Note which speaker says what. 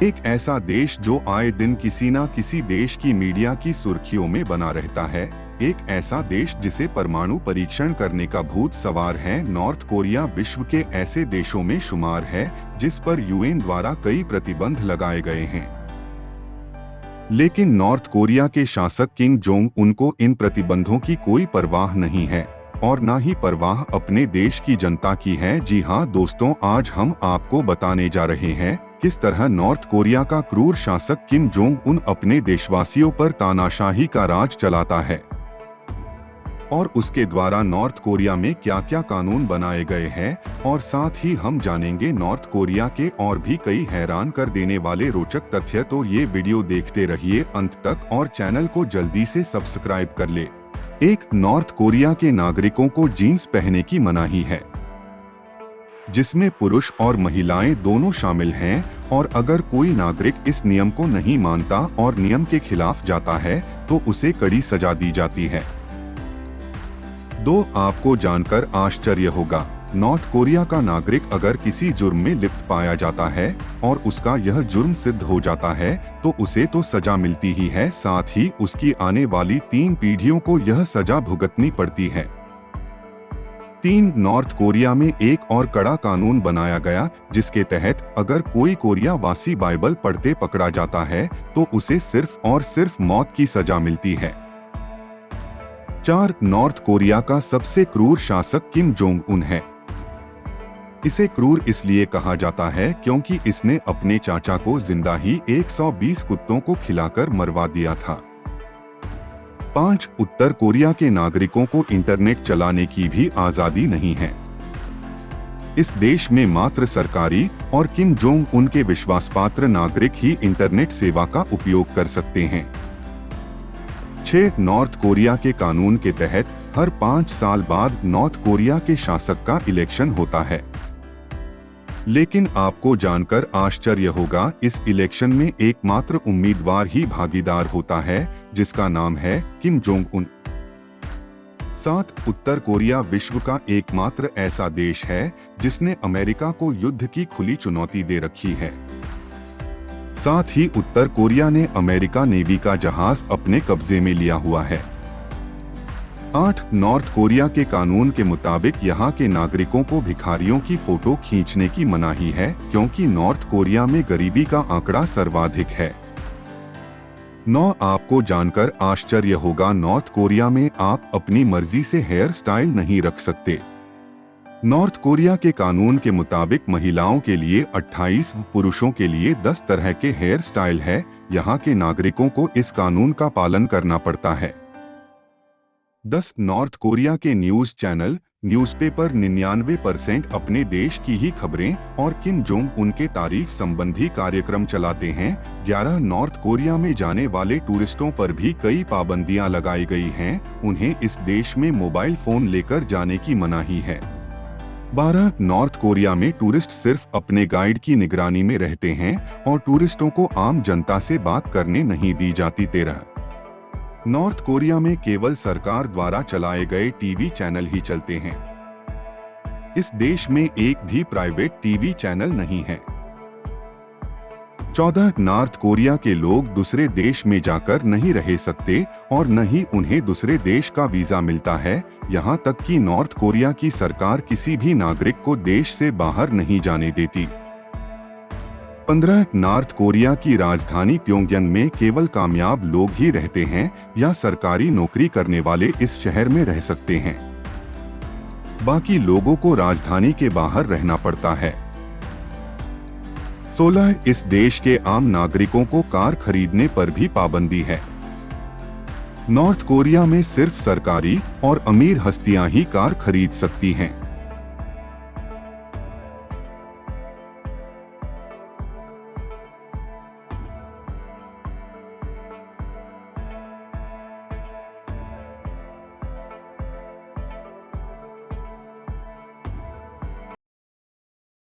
Speaker 1: एक ऐसा देश जो आए दिन किसी न किसी देश की मीडिया की सुर्खियों में बना रहता है। एक ऐसा देश जिसे परमाणु परीक्षण करने का भूत सवार है। नॉर्थ कोरिया विश्व के ऐसे देशों में शुमार है जिस पर यूएन द्वारा कई प्रतिबंध लगाए गए हैं। लेकिन नॉर्थ कोरिया के शासक किम जोंग उन को इन प्रतिबंधों की कोई परवाह नहीं है और न ही परवाह अपने देश की जनता की है। जी हाँ दोस्तों, आज हम आपको बताने जा रहे हैं किस तरह नॉर्थ कोरिया का क्रूर शासक किम जोंग उन अपने देशवासियों पर तानाशाही का राज चलाता है और उसके द्वारा नॉर्थ कोरिया में क्या क्या कानून बनाए गए हैं। और साथ ही हम जानेंगे नॉर्थ कोरिया के और भी कई हैरान कर देने वाले रोचक तथ्य। तो ये वीडियो देखते रहिए अंत तक और चैनल को जल्दी से सब्सक्राइब कर ले। एक, नॉर्थ कोरिया के नागरिकों को जीन्स पहनने की मनाही है, जिसमें पुरुष और महिलाएं दोनों शामिल हैं और अगर कोई नागरिक इस नियम को नहीं मानता और नियम के खिलाफ जाता है तो उसे कड़ी सजा दी जाती है। 2, आपको जानकर आश्चर्य होगा, नॉर्थ कोरिया का नागरिक अगर किसी जुर्म में लिप्त पाया जाता है और उसका यह जुर्म सिद्ध हो जाता है तो उसे तो सजा मिलती ही है, साथ ही उसकी आने वाली 3 पीढ़ियों को यह सजा भुगतनी पड़ती है। 3, नॉर्थ कोरिया में एक और कड़ा कानून बनाया गया जिसके तहत अगर कोई कोरिया वासी बाइबल पढ़ते पकड़ा जाता है तो उसे सिर्फ और सिर्फ मौत की सजा मिलती है। 4, नॉर्थ कोरिया का सबसे क्रूर शासक किम जोंग उन है। इसे क्रूर इसलिए कहा जाता है क्योंकि इसने अपने चाचा को जिंदा ही 120 कुत्तों को खिलाकर मरवा दिया था। 5, उत्तर कोरिया के नागरिकों को इंटरनेट चलाने की भी आजादी नहीं है। इस देश में मात्र सरकारी और किम जोंग उन के विश्वासपात्र नागरिक ही इंटरनेट सेवा का उपयोग कर सकते हैं। 6, नॉर्थ कोरिया के कानून के तहत हर 5 साल बाद नॉर्थ कोरिया के शासक का इलेक्शन होता है। लेकिन आपको जानकर आश्चर्य होगा, इस इलेक्शन में एकमात्र उम्मीदवार ही भागीदार होता है जिसका नाम है किम जोंग उन। 7, उत्तर कोरिया विश्व का एकमात्र ऐसा देश है जिसने अमेरिका को युद्ध की खुली चुनौती दे रखी है। साथ ही उत्तर कोरिया ने अमेरिका नेवी का जहाज अपने कब्जे में लिया हुआ है। 8, नॉर्थ कोरिया के कानून के मुताबिक यहाँ के नागरिकों को भिखारियों की फोटो खींचने की मनाही है क्योंकि नॉर्थ कोरिया में गरीबी का आंकड़ा सर्वाधिक है। 9, आपको जानकर आश्चर्य होगा, नॉर्थ कोरिया में आप अपनी मर्जी से हेयर स्टाइल नहीं रख सकते। नॉर्थ कोरिया के कानून के मुताबिक महिलाओं के लिए 28, पुरुषों के लिए 10 तरह के हेयर स्टाइल है। यहाँ के नागरिकों को इस कानून का पालन करना पड़ता है। 10, नॉर्थ कोरिया के न्यूज चैनल न्यूज़पेपर 99% अपने देश की ही खबरें और किम जोंग उनके तारीफ संबंधी कार्यक्रम चलाते हैं। 11, नॉर्थ कोरिया में जाने वाले टूरिस्टों पर भी कई पाबंदियां लगाई गई हैं। उन्हें इस देश में मोबाइल फोन लेकर जाने की मनाही है। 12, नॉर्थ कोरिया में टूरिस्ट सिर्फ अपने गाइड की निगरानी में रहते हैं और टूरिस्टों को आम जनता से बात करने नहीं दी जाती। 13, नॉर्थ कोरिया में केवल सरकार द्वारा चलाए गए टीवी चैनल ही चलते हैं। इस देश में एक भी प्राइवेट टीवी चैनल नहीं है। 14, नॉर्थ कोरिया के लोग दूसरे देश में जाकर नहीं रह सकते और न ही उन्हें दूसरे देश का वीजा मिलता है। यहाँ तक कि नॉर्थ कोरिया की सरकार किसी भी नागरिक को देश से बाहर नहीं जाने देती। 15, नॉर्थ कोरिया की राजधानी प्योंगयांग में केवल कामयाब लोग ही रहते हैं या सरकारी नौकरी करने वाले इस शहर में रह सकते हैं। बाकी लोगों को राजधानी के बाहर रहना पड़ता है। 16, इस देश के आम नागरिकों को कार खरीदने पर भी पाबंदी है। नॉर्थ कोरिया में सिर्फ सरकारी और अमीर हस्तियां ही कार खरीद सकती हैं।